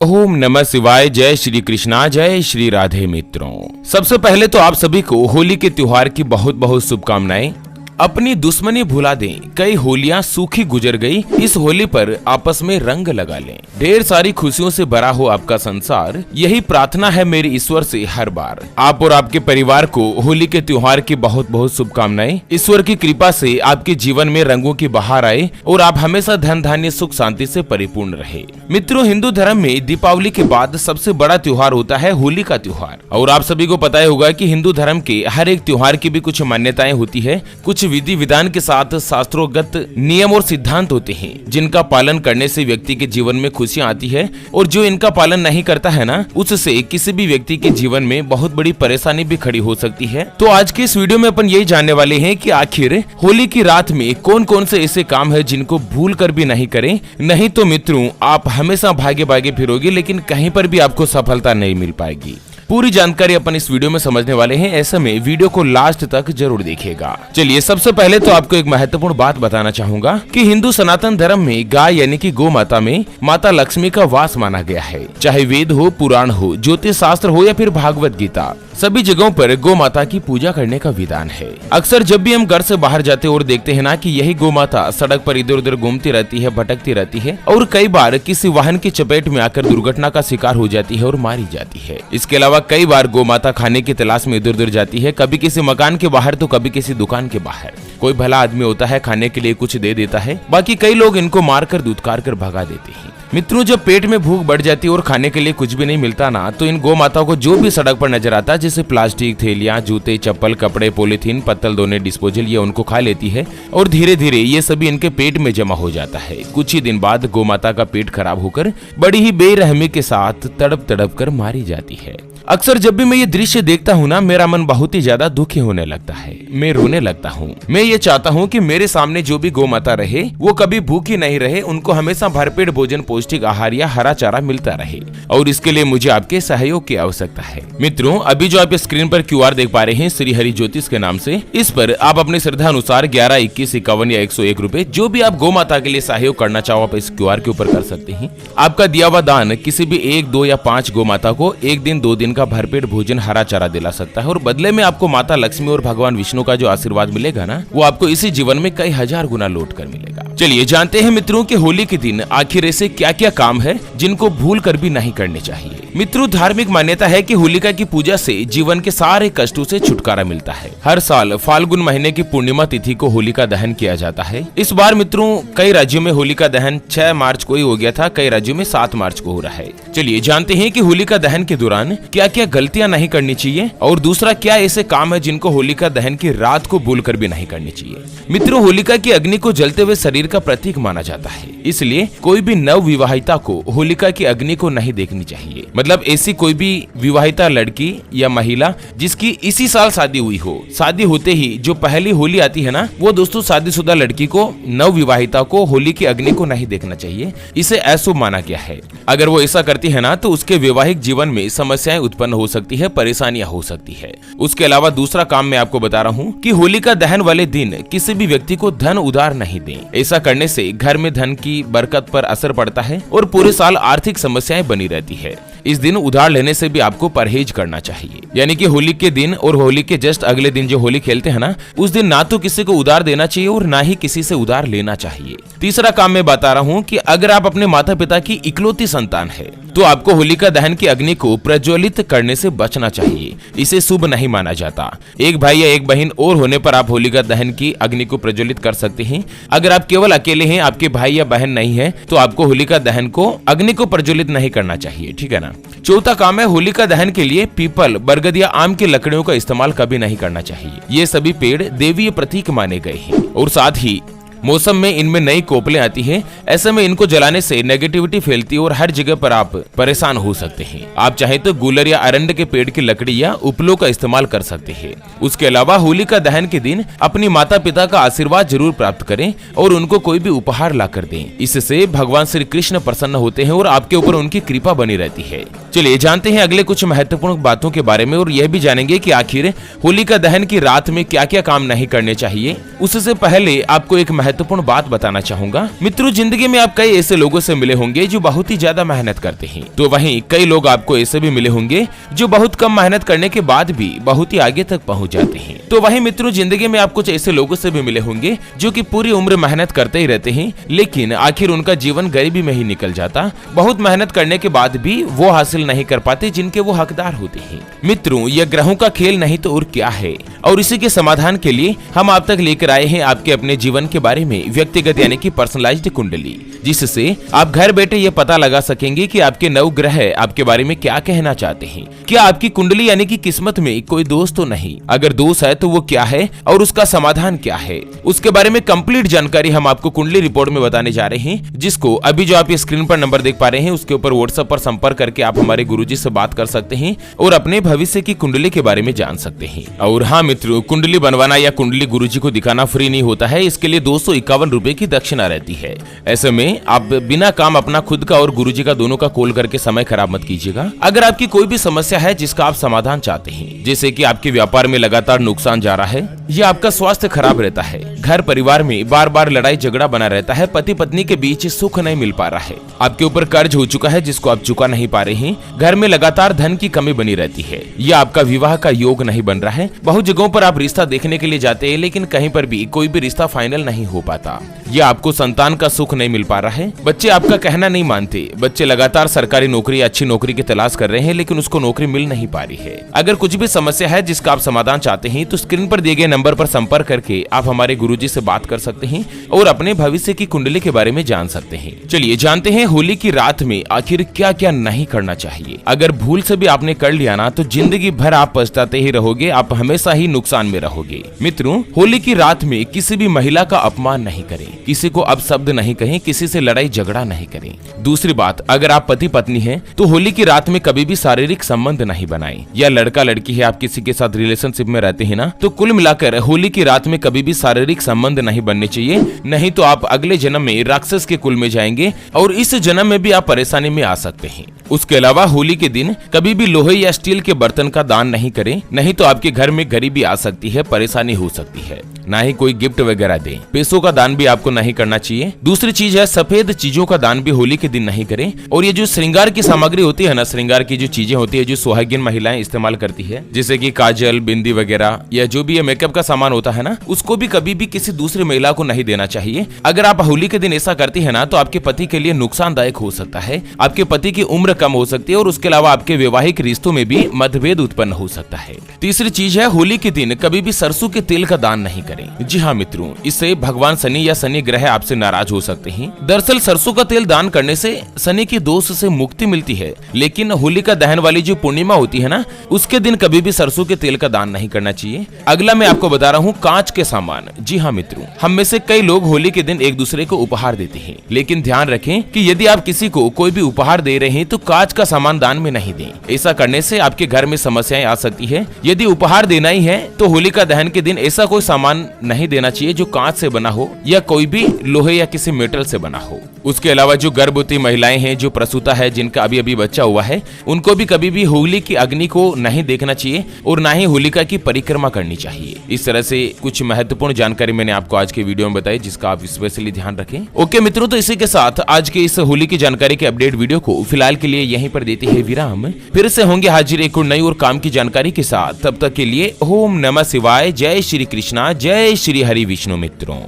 ओम नमः शिवाय। जय श्री कृष्णा, जय श्री राधे। मित्रों, सबसे पहले तो आप सभी को होली के त्योहार की बहुत बहुत शुभकामनाएं। अपनी दुश्मनी भुला दें, कई होलियां सूखी गुजर गई, इस होली पर आपस में रंग लगा लें। ढेर सारी खुशियों से भरा हो आपका संसार, यही प्रार्थना है मेरी ईश्वर से हर बार। आप और आपके परिवार को होली के त्योहार की बहुत बहुत शुभकामनाएं। ईश्वर की कृपा से आपके जीवन में रंगों की बहार आए और आप हमेशा धन धान्य सुख शांति से परिपूर्ण रहे। मित्रों, हिंदू धर्म में दीपावली के बाद सबसे बड़ा त्योहार होता है होली का त्योहार। और आप सभी को पता ही होगा कि हिंदू धर्म के हर एक त्योहार की भी कुछ मान्यताएं होती है, कुछ विधि विधान के साथ शास्त्रोगत नियम और सिद्धांत होते हैं, जिनका पालन करने से व्यक्ति के जीवन में खुशियां आती है। और जो इनका पालन नहीं करता है ना, उससे किसी भी व्यक्ति के जीवन में बहुत बड़ी परेशानी भी खड़ी हो सकती है। तो आज के इस वीडियो में अपन यही जानने वाले हैं कि आखिर होली की रात में कौन कौन से ऐसे काम है जिनको भूल कर भी नहीं करें, नहीं तो मित्रों आप हमेशा भागे भागे फिरोगे, लेकिन कहीं पर भी आपको सफलता नहीं मिल पाएगी। पूरी जानकारी अपन इस वीडियो में समझने वाले हैं, ऐसे में वीडियो को लास्ट तक जरूर देखिएगा। चलिए, सबसे पहले तो आपको एक महत्वपूर्ण बात बताना चाहूंगा कि हिंदू सनातन धर्म में गाय यानी कि गौ माता में माता लक्ष्मी का वास माना गया है। चाहे वेद हो, पुराण हो, ज्योतिष शास्त्र हो या फिर भागवत गीता, सभी जगहों पर गौ माता की पूजा करने का विधान है। अक्सर जब भी हम घर से बाहर जाते और देखते हैं ना कि यही गौ माता सड़क पर इधर उधर घूमती रहती है, भटकती रहती है और कई बार किसी वाहन की चपेट में आकर दुर्घटना का शिकार हो जाती है और मारी जाती है। इसके अलावा कई बार गौ माता खाने की तलाश में इधर उधर जाती है, कभी किसी मकान के बाहर तो कभी किसी दुकान के बाहर। कोई भला आदमी होता है, खाने के लिए कुछ दे देता है, बाकी कई लोग इनको मारकर दुत्कार कर भगा देते हैं। मित्रों, जब पेट में भूख बढ़ जाती है और खाने के लिए कुछ भी नहीं मिलता ना, तो इन गौ माताओं को जो भी सड़क पर नजर आता है, जैसे प्लास्टिक, थैलियां, जूते, चप्पल, कपड़े, पॉलीथीन, पत्तल धोने, डिस्पोजल, ये उनको खा लेती है और धीरे धीरे ये सभी इनके पेट में जमा हो जाता है। कुछ ही दिन बाद गौ माता का पेट खराब होकर बड़ी ही बेरहमी के साथ तड़प तड़प कर मारी जाती है। अक्सर जब भी मैं ये दृश्य देखता हूँ ना, मेरा मन बहुत ही ज्यादा दुखी होने लगता है, मैं रोने लगता हूँ। मैं ये चाहता हूँ कि मेरे सामने जो भी गौ माता रहे वो कभी भूखी नहीं रहे, उनको हमेशा भरपेट भोजन, पौष्टिक आहार या हरा चारा मिलता रहे, और इसके लिए मुझे आपके सहयोग की आवश्यकता है। मित्रों, अभी जो आप स्क्रीन पर QR देख पा रहे हैं श्री हरि ज्योतिष के नाम से, इस पर आप अपनी श्रद्धा अनुसार 11, 21, 51 या 101 रुपए जो भी आप गौ माता के लिए सहयोग करना चाहो आप इस QR के ऊपर कर सकते हैं। आपका दिया हुआ दान किसी भी 1, 2 या 5 गौ माता को 1 दिन 2 दिन का भरपेट भोजन, हरा चारा दिला सकता है, और बदले में आपको माता लक्ष्मी और भगवान विष्णु का जो आशीर्वाद मिलेगा ना, वो आपको इसी जीवन में कई हजार गुना लौट कर मिलेगा। चलिए जानते हैं मित्रों कि होली के दिन आखिर ऐसे क्या क्या काम है जिनको भूल कर भी नहीं करने चाहिए। मित्रों, धार्मिक मान्यता है कि होलिका की पूजा से जीवन के सारे कष्टों से छुटकारा मिलता है। हर साल फाल्गुन महीने की पूर्णिमा तिथि को होलिका दहन किया जाता है। इस बार मित्रों कई राज्यों में होलिका दहन 6 मार्च को ही हो गया था, कई राज्यों में 7 मार्च को हो रहा है। चलिए जानते हैं कि होलिका दहन के दौरान क्या क्या गलतियां नहीं करनी चाहिए, और दूसरा क्या ऐसे काम है जिनको होलिका दहन की रात को भूल कर भी नहीं करनी चाहिए। मित्रों, होलिका की अग्नि को जलते हुए शरीर का प्रतीक माना जाता है, इसलिए कोई भी नव विवाहिता को होलिका की अग्नि को नहीं देखनी चाहिए। मतलब ऐसी कोई भी विवाहिता लड़की या महिला जिसकी इसी साल शादी हुई हो, शादी होते ही जो पहली होली आती है ना, वो दोस्तों शादीशुदा लड़की को, नव विवाहिता को होली की अग्नि को नहीं देखना चाहिए, इसे अशुभ माना गया है। अगर वो ऐसा करती है ना, तो उसके वैवाहिक जीवन में समस्याएं उत्पन्न हो सकती है, परेशानियां हो सकती है। उसके अलावा दूसरा काम मैं आपको बता रहा हूँ कि होलिका दहन वाले दिन किसी भी व्यक्ति को धन उधार नहीं दें। ऐसा करने से घर में धन की बरकत पर असर पड़ता है और पूरे साल आर्थिक समस्याएं बनी रहती है। इस दिन उधार लेने से भी आपको परहेज करना चाहिए। यानी कि होली के दिन और होली के जस्ट अगले दिन जो होली खेलते हैं ना, उस दिन ना तो किसी को उधार देना चाहिए और ना ही किसी से उधार लेना चाहिए। तीसरा काम मैं बता रहा हूँ कि अगर आप अपने माता पिता की इकलौती संतान है, तो आपको होलिका दहन की अग्नि को प्रज्वलित करने से बचना चाहिए, इसे शुभ नहीं माना जाता। एक भाई या एक बहन और होने पर आप होलिका दहन की अग्नि को प्रज्वलित कर सकते हैं। अगर आप केवल अकेले हैं, आपके भाई या बहन नहीं है, तो आपको होलिका दहन को अग्नि को प्रज्वलित नहीं करना चाहिए, ठीक है ना। चौथा काम है होलिका दहन के लिए पीपल, बरगद या आम की लकड़ियों का इस्तेमाल कभी नहीं करना चाहिए। ये सभी पेड़ देवीय प्रतीक माने गए हैं, और साथ ही मौसम में इनमें नई कोपलें आती हैं, ऐसे में इनको जलाने से नेगेटिविटी फैलती है और हर जगह पर आप परेशान हो सकते हैं। आप चाहे तो गूलर या अरंड के पेड़ की लकड़ी या उपलों का इस्तेमाल कर सकते हैं। उसके अलावा होलिका दहन के दिन अपनी माता पिता का आशीर्वाद जरूर प्राप्त करें और उनको कोई भी उपहार ला कर दें। इससे भगवान श्री कृष्ण प्रसन्न होते हैं और आपके ऊपर उनकी कृपा बनी रहती है। चलिए जानते हैं अगले कुछ महत्वपूर्ण बातों के बारे में, और यह भी जानेंगे कि आखिर होलिका दहन की रात में क्या क्या काम नहीं करने चाहिए। उससे पहले आपको एक महत्वपूर्ण बात बताना चाहूंगा। मित्रों, जिंदगी में आप कई ऐसे लोगों से मिले होंगे जो बहुत ही ज्यादा मेहनत करते हैं, तो वहीं कई लोग आपको ऐसे भी मिले होंगे जो बहुत कम मेहनत करने के बाद भी बहुत ही आगे तक पहुंच जाते हैं। तो वहीं मित्रों, जिंदगी में आप कुछ ऐसे लोगों से भी मिले होंगे जो कि पूरी उम्र मेहनत करते ही रहते हैं, लेकिन आखिर उनका जीवन गरीबी में ही निकल जाता। बहुत मेहनत करने के बाद भी वो हासिल नहीं कर पाते जिनके वो हकदार होते हैं। मित्रों, यह ग्रहों का खेल नहीं तो और क्या है, और इसी के समाधान के लिए हम आप तक लेकर आए हैं आपके अपने जीवन के बारे में व्यक्तिगत यानी कि पर्सनलाइज्ड कुंडली, जिससे आप घर बैठे ये पता लगा सकेंगे कि आपके नवग्रह आपके बारे में क्या कहना चाहते हैं। क्या आपकी कुंडली यानी कि किस्मत में कोई दोष तो नहीं? अगर दोष है तो वो क्या है और उसका समाधान क्या है, उसके बारे में कंप्लीट जानकारी हम आपको कुंडली रिपोर्ट में बताने जा रहे हैं, जिसको अभी जो आप स्क्रीन पर नंबर देख पा रहे हैं उसके ऊपर व्हाट्सएप पर संपर्क करके आप हमारे गुरुजी से बात कर सकते हैं और अपने भविष्य की कुंडली के बारे में जान सकते हैं। और हाँ मित्रों, कुंडली बनवाना या कुंडली गुरुजी को दिखाना फ्री नहीं होता है, इसके लिए 251 रुपए की दक्षिणा रहती है। ऐसे में आप बिना काम अपना खुद का और गुरुजी का दोनों का कॉल करके समय खराब मत कीजिएगा। अगर आपकी कोई भी समस्या है जिसका आप समाधान चाहते हैं, जैसे कि आपके व्यापार में लगातार नुकसान जा रहा है या आपका स्वास्थ्य खराब रहता है, घर परिवार में बार बार लड़ाई झगड़ा बना रहता है, पति पत्नी के बीच सुख नहीं मिल पा रहा है, आपके ऊपर कर्ज हो चुका है जिसको आप चुका नहीं पा रहे हैं, घर में लगातार धन की कमी बनी रहती है, या आपका विवाह का योग नहीं बन रहा है, बहुत जगहों पर आप रिश्ता देखने के लिए जाते हैं लेकिन कहीं पर भी कोई भी रिश्ता फाइनल नहीं हो पाता, या आपको संतान का सुख नहीं मिल पा रहा है, बच्चे आपका कहना नहीं मानते, बच्चे लगातार सरकारी नौकरी या अच्छी नौकरी की तलाश कर रहे हैं लेकिन उसको नौकरी मिल नहीं पा रही है। अगर कुछ भी समस्या है जिसका आप समाधान चाहते हैं तो स्क्रीन पर दिए गए नंबर पर संपर्क करके आप हमारे गुरुजी से बात कर सकते हैं और अपने भविष्य की कुंडली के बारे में जान सकते हैं। चलिए जानते हैं होली की रात में आखिर क्या क्या नहीं करना चाहिए। अगर भूल से भी आपने कर लिया ना तो जिंदगी भर आप पछताते ही रहोगे, आप हमेशा ही नुकसान में रहोगे। मित्रों, होली की रात में किसी भी महिला का अपमान नहीं करें, किसी को अपशब्द नहीं कहें, किसी से लड़ाई झगड़ा नहीं करें। दूसरी बात, अगर आप पति पत्नी हैं तो होली की रात में कभी भी शारीरिक संबंध नहीं बनाएं, या लड़का लड़की है आप किसी के साथ रिलेशनशिप में रहते हैं ना, तो कुल मिलाकर होली की रात में कभी भी शारीरिक संबंध नहीं बनने चाहिए, नहीं तो आप अगले जन्म में राक्षस के कुल में जाएंगे और इस जन्म में भी आप परेशानी में आ सकते हैं। उसके अलावा होली के दिन कभी भी लोहे या स्टील के बर्तन का दान नहीं करें, नहीं तो आपके घर में गरीबी आ सकती है, परेशानी हो सकती है। ना ही कोई गिफ्ट वगैरह दे, पैसों का दान भी आपको नहीं करना चाहिए। दूसरी चीज है, सफेद चीजों का दान भी होली के दिन नहीं करें। और ये जो श्रृंगार की सामग्री होती है ना, श्रृंगार की जो चीजें होती है जो सुहागिन महिलाएं इस्तेमाल करती है, जैसे कि काजल, बिंदी वगैरह, या जो भी ये मेकअप का सामान होता है ना, उसको भी कभी भी किसी दूसरी महिला को नहीं देना चाहिए। अगर आप होली के दिन ऐसा करती है ना तो आपके पति के लिए नुकसानदायक हो सकता है, आपके पति की उम्र कम हो सकती है और उसके अलावा आपके वैवाहिक रिश्तों में भी मतभेद उत्पन्न हो सकता है। तीसरी चीज है, होली के दिन कभी भी सरसों के तेल का दान नहीं करें। जी हाँ मित्रों, इससे भगवान शनि या शनि ग्रह आपसे नाराज हो सकते हैं। दरअसल सरसों का तेल दान करने से शनि की दोष से मुक्ति मिलती है, लेकिन होलिका दहन वाली जो पूर्णिमा होती है ना, उसके दिन कभी भी सरसों के तेल का दान नहीं करना चाहिए। अगला मैं आपको बता रहा हूँ, कांच के सामान। जी हाँ मित्रों, हम में से कई लोग होली के दिन एक दूसरे को उपहार देते हैं, लेकिन ध्यान रखें कि यदि आप किसी को कोई भी उपहार दे रहे हैं तो कांच का सामान दान में नहीं दें। ऐसा करने से आपके घर में समस्याएं आ सकती है। यदि उपहार देना ही है तो होलिका दहन के दिन ऐसा कोई सामान नहीं देना चाहिए जो कांच से बना हो या कोई भी लोहे या किसी मेटल से बना हो। उसके अलावा जो गर्भवती महिलाएं हैं, जो प्रसूता है, जिनका अभी अभी बच्चा हुआ है, उनको भी कभी भी होली की अग्नि को नहीं देखना चाहिए और ना ही होलिका की परिक्रमा करनी चाहिए। इस तरह से कुछ महत्वपूर्ण जानकारी मैंने आपको आज के वीडियो में बताई, जिसका आप स्पेशली ध्यान रखें। ओके मित्रों, तो इसी के साथ आज के इस होली की जानकारी के अपडेट वीडियो को फिलहाल के लिए यहीं पर देते हैं विराम। फिर से होंगे हाजिर एक और नई और काम की जानकारी के साथ। तब तक के लिए ओम नमः शिवाय, जय श्री कृष्णा, जय श्री हरि विष्णु। मित्रों।